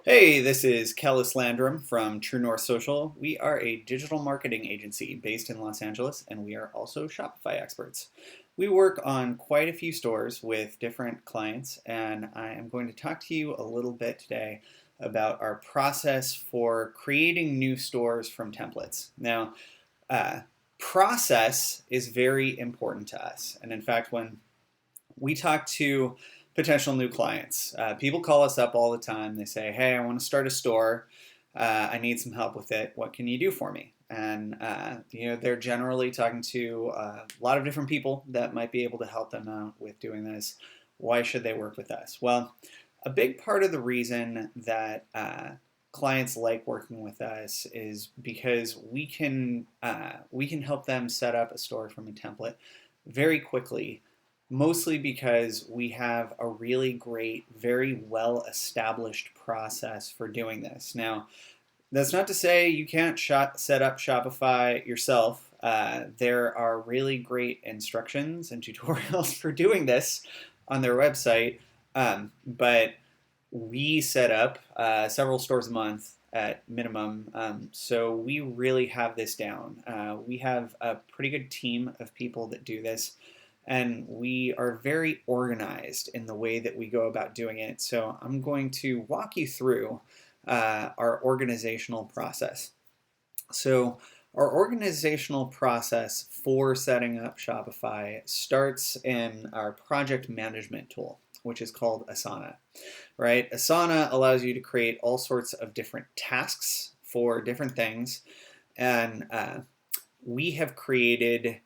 Hey, this is Kellis Landrum from True North Social. We are a digital marketing agency based in Los Angeles, and we are also Shopify experts. We work on quite a few stores with different clients, and I am going to talk to you a little bit today about our process for creating new stores from templates. Now, uh, process is very important to us, and in fact, when we talk to potential new clients. People call us up all the time. They say, "Hey, I want to start a store. I need some help with it. What can you do for me?" And they're generally talking to a lot of different people that might be able to help them out with doing this. Why should they work with us? Well, a big part of the reason that clients like working with us is because we can help them set up a store from a template very quickly, mostly because we have a really great, very well established process for doing this. Now, that's not to say you can't set up Shopify yourself. There are really great instructions and tutorials for doing this on their website, but we set up several stores a month at minimum, so we really have this down. We have a pretty good team of people that do this, and we are very organized in the way that we go about doing it. So I'm going to walk you through our organizational process. So our organizational process for setting up Shopify starts in our project management tool, which is called Asana, right? Asana allows you to create all sorts of different tasks for different things. And we have created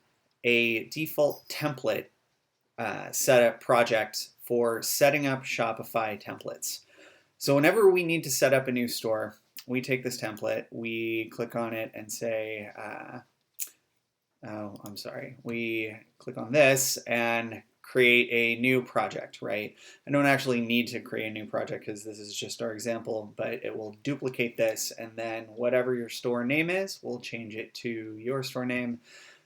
a default template setup project for setting up Shopify templates. So whenever we need to set up a new store, we take this template, we click on it and say, we click on this and create a new project, right? I don't actually need to create a new project because this is just our example, but it will duplicate this, and then whatever your store name is, we'll change it to your store name,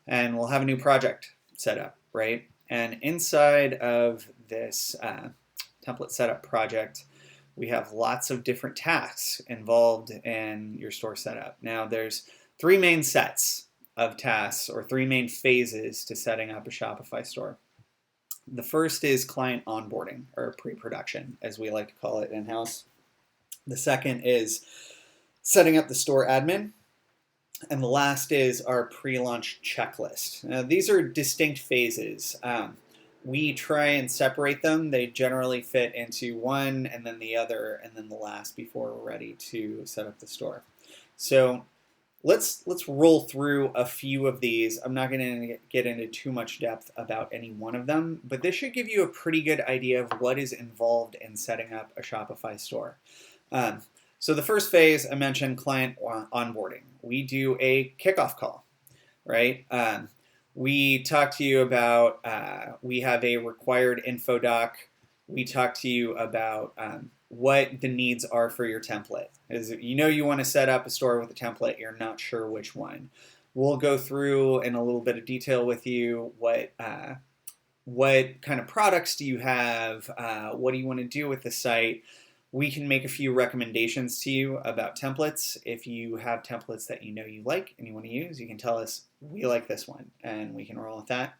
and we'll have a new project set up, right? And inside of this template setup project, we have lots of different tasks involved in your store setup. Now, there's three main sets of tasks, or three main phases to setting up a Shopify store. The first is client onboarding, or pre-production, as we like to call it in-house. The second is setting up the store admin. And the last is our pre-launch checklist. Now, these are distinct phases. We try and separate them. They generally fit into one and then the other and then the last before we're ready to set up the store. So let's roll through a few of these. I'm not going to get into too much depth about any one of them, but this should give you a pretty good idea of what is involved in setting up a Shopify store. So the first phase, I mentioned client onboarding. We do a kickoff call, right? We talk to you about, we have a required info doc. We talk to you about what the needs are for your template. As you know, you want to set up a store with a template, you're not sure which one. We'll go through in a little bit of detail with you what kind of products do you have, what do you want to do with the site. We can make a few recommendations to you about templates. If you have templates that you know you like and you want to use, you can tell us, we like this one, and we can roll with that.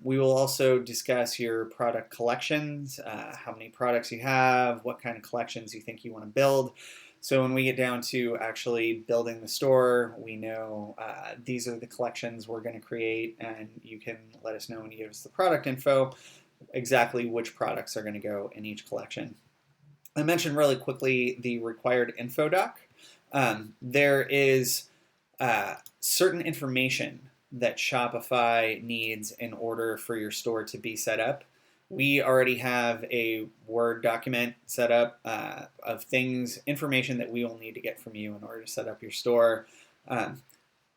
We will also discuss your product collections, how many products you have, what kind of collections you think you want to build. So when we get down to actually building the store, we know these are the collections we're going to create, and you can let us know when you give us the product info exactly which products are going to go in each collection. I mentioned really quickly the required info doc. There is certain information that Shopify needs in order for your store to be set up. We already have a Word document set up of information that we will need to get from you in order to set up your store.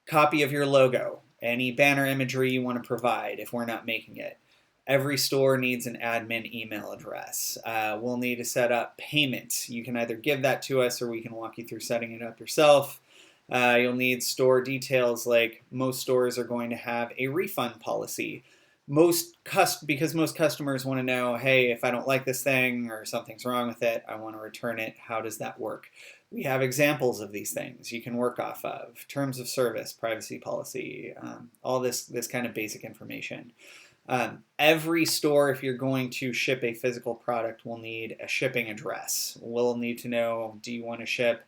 Copy of your logo, any banner imagery you want to provide if we're not making it. Every store needs an admin email address. We'll need to set up payment. You can either give that to us or we can walk you through setting it up yourself. You'll need store details, like most stores are going to have a refund policy. because most customers want to know, hey, if I don't like this thing or something's wrong with it, I want to return it. How does that work? We have examples of these things you can work off of: terms of service, privacy policy, all this kind of basic information. Every store, if you're going to ship a physical product, will need a shipping address. We'll need to know, do you want to ship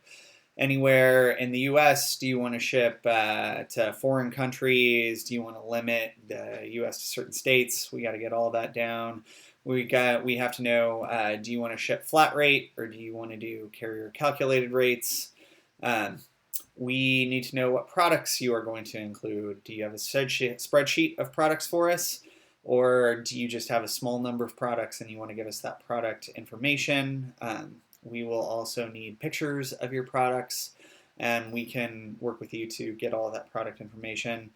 anywhere in the US? Do you want to ship to foreign countries? Do you want to limit the US to certain states? We got to get all that down. We have to know, do you want to ship flat rate, or do you want to do carrier calculated rates? We need to know what products you are going to include. Do you have a spreadsheet of products for us? Or do you just have a small number of products and you want to give us that product information? We will also need pictures of your products, and we can work with you to get all of that product information.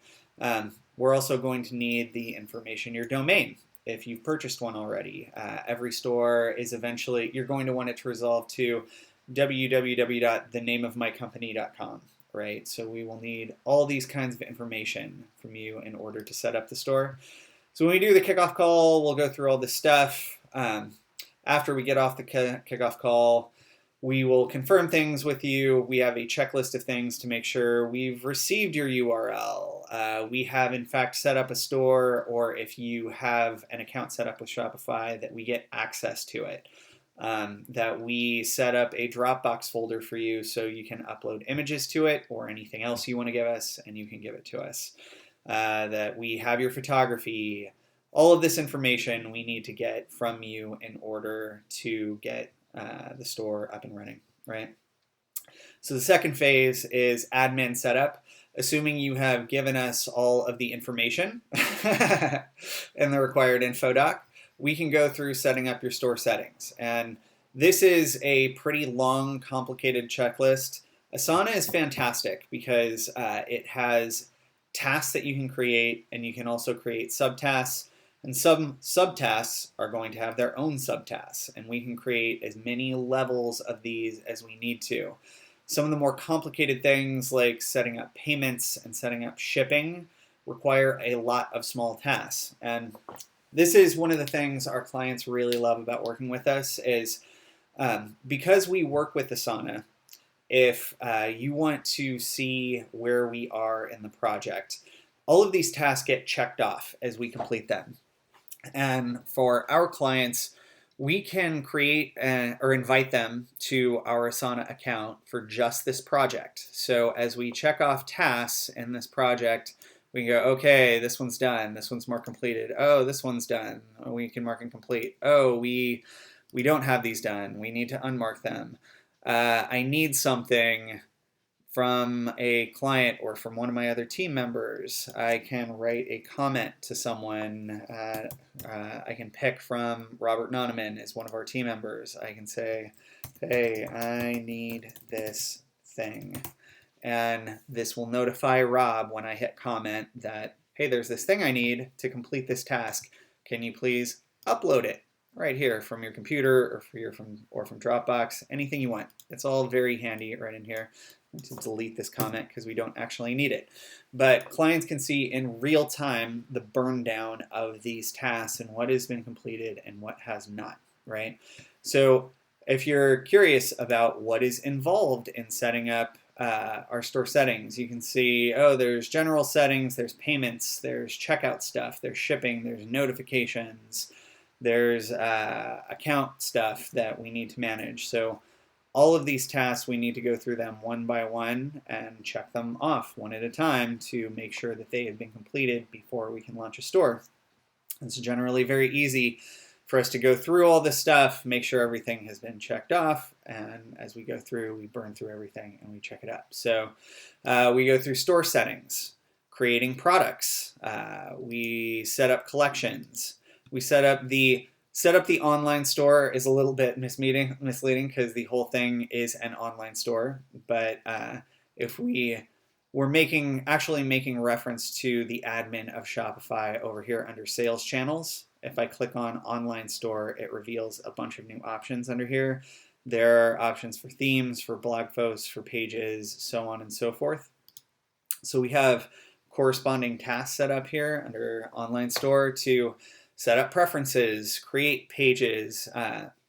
We're also going to need the information, your domain, if you've purchased one already. Every store is eventually, you're going to want it to resolve to www.thenameofmycompany.com, right? So we will need all these kinds of information from you in order to set up the store. So when we do the kickoff call, we'll go through all this stuff. After we get off the kickoff call, we will confirm things with you. We have a checklist of things to make sure we've received your URL. We have, in fact, set up a store, or if you have an account set up with Shopify, that we get access to it. That we set up a Dropbox folder for you so you can upload images to it or anything else you want to give us, and you can give it to us. That we have your photography. All of this information we need to get from you in order to get the store up and running, right? So the second phase is admin setup. Assuming you have given us all of the information in the required info doc, we can go through setting up your store settings. And this is a pretty long, complicated checklist. Asana is fantastic because it has tasks that you can create, and you can also create subtasks, and some subtasks are going to have their own subtasks, and we can create as many levels of these as we need to. Some of the more complicated things, like setting up payments and setting up shipping, require a lot of small tasks. And this is one of the things our clients really love about working with us is because we work with Asana. If you want to see where we are in the project, all of these tasks get checked off as we complete them. And for our clients, we can create or invite them to our Asana account for just this project. So as we check off tasks in this project, we can go, okay, this one's done. This one's marked completed. Oh, this one's done. We can mark incomplete. Oh, we don't have these done. We need to unmark them. I need something from a client or from one of my other team members. I can write a comment to someone. I can pick from Robert Noneman as one of our team members. I can say, hey, I need this thing. And this will notify Rob when I hit comment that, hey, there's this thing I need to complete this task. Can you please upload it right here from your computer or from Dropbox, anything you want. It's all very handy right in here. To delete this comment because we don't actually need it. But clients can see in real time the burn down of these tasks and what has been completed and what has not, right? So if you're curious about what is involved in setting up our store settings, you can see, oh, there's general settings, there's payments, there's checkout stuff, there's shipping, there's notifications, there's account stuff that we need to manage. So all of these tasks, we need to go through them one by one and check them off one at a time to make sure that they have been completed before we can launch a store. It's generally very easy for us to go through all this stuff, make sure everything has been checked off, and as we go through, we burn through everything and we check it up. So we go through store settings, creating products, we set up collections, we set up the online store is a little bit misleading because the whole thing is an online store. But if we're actually making reference to the admin of Shopify over here under sales channels. If I click on online store, it reveals a bunch of new options under here. There are options for themes, for blog posts, for pages, so on and so forth. So we have corresponding tasks set up here under online store to set up preferences, create pages.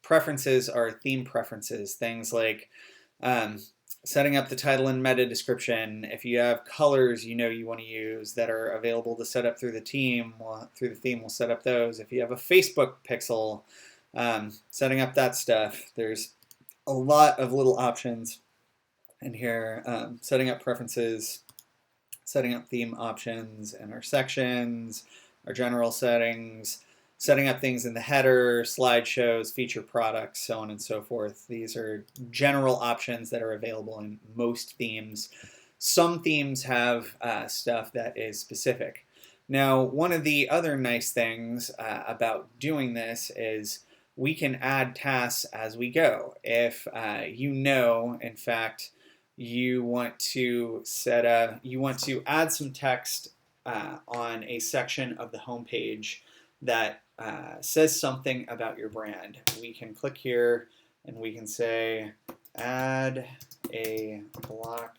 Preferences are theme preferences, things like setting up the title and meta description. If you have colors you want to use that are available to set up through the theme, we'll set up those. If you have a Facebook pixel, setting up that stuff. There's a lot of little options in here. Setting up preferences, setting up theme options in our sections, our general settings, setting up things in the header, slideshows, feature products, so on and so forth. These are general options that are available in most themes. Some themes have stuff that is specific. Now, one of the other nice things about doing this is we can add tasks as we go. If in fact, you want to add some text on a section of the homepage that says something about your brand. We can click here and we can say add a block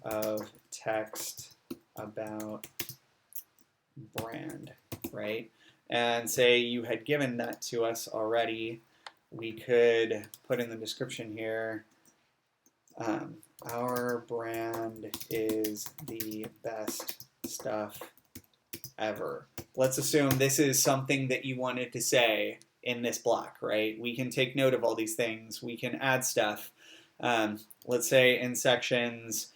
of text about brand, right? And say you had given that to us already. We could put in the description here, our brand is the best stuff ever. Let's assume this is something that you wanted to say in this block, right? We can take note of all these things. We can add stuff. Let's say in sections,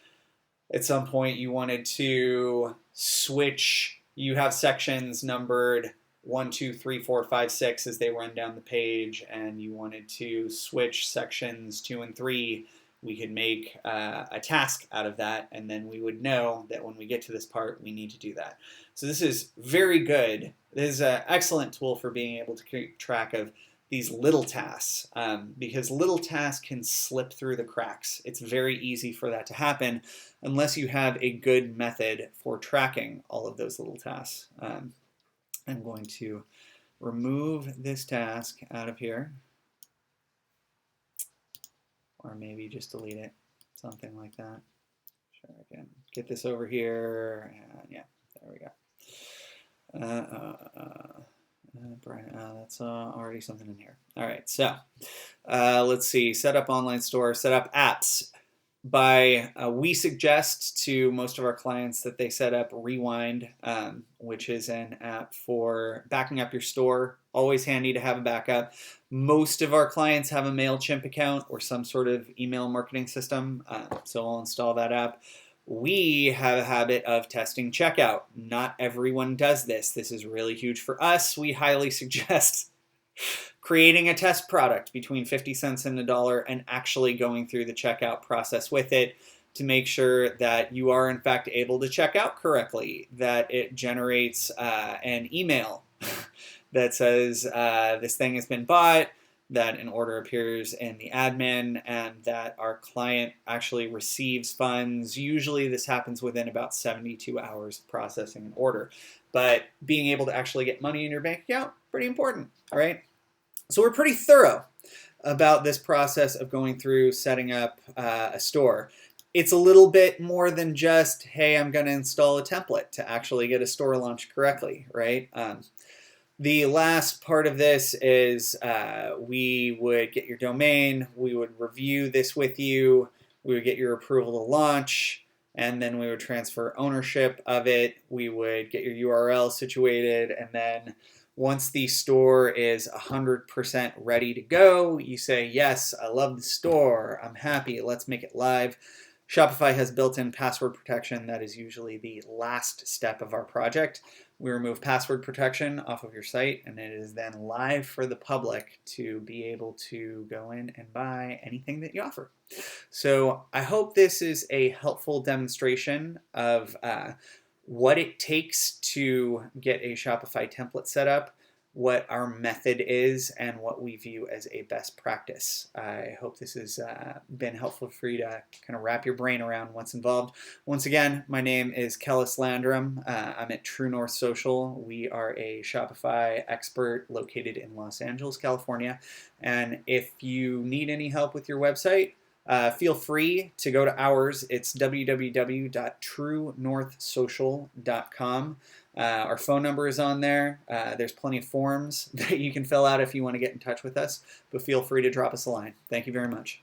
at some point you wanted to switch, you have sections numbered 1, 2, 3, 4, 5, 6 as they run down the page, and you wanted to switch sections 2 and 3. We could make a task out of that, and then we would know that when we get to this part, we need to do that. So this is very good. This is an excellent tool for being able to keep track of these little tasks, because little tasks can slip through the cracks. It's very easy for that to happen unless you have a good method for tracking all of those little tasks. I'm going to remove this task out of here, or maybe just delete it, something like that. Sure, I can get this over here, and yeah, there we go. That's already something in here. All right, so let's see, set up online store, set up apps. We suggest to most of our clients that they set up Rewind, which is an app for backing up your store. Always handy to have a backup. Most of our clients have a MailChimp account or some sort of email marketing system, so I'll install that app. We have a habit of testing checkout. Not everyone does this. This is really huge for us. We highly suggest creating a test product between 50 cents and $1 and actually going through the checkout process with it to make sure that you are in fact able to check out correctly, that it generates an email that says this thing has been bought, that an order appears in the admin, and that our client actually receives funds. Usually this happens within about 72 hours of processing an order. But being able to actually get money in your bank account, pretty important, all right? So we're pretty thorough about this process of going through setting up a store. It's a little bit more than just, hey, I'm going to install a template to actually get a store launched correctly, right? The last part of this is we would get your domain, we would review this with you, we would get your approval to launch, and then we would transfer ownership of it. We would get your URL situated, and then once the store is 100% ready to go, you say, yes, I love the store, I'm happy, let's make it live. Shopify has built-in password protection. That is usually the last step of our project. We remove password protection off of your site, and it is then live for the public to be able to go in and buy anything that you offer. So I hope this is a helpful demonstration of what it takes to get a Shopify template set up, what our method is, and what we view as a best practice. I hope this has been helpful for you to kind of wrap your brain around what's involved. Once again, my name is Kellis Landrum. I'm at True North Social. We are a Shopify expert located in Los Angeles, California. And if you need any help with your website, Feel free to go to ours. It's www.truenorthsocial.com. Our phone number is on there. There's plenty of forms that you can fill out if you want to get in touch with us, but feel free to drop us a line. Thank you very much.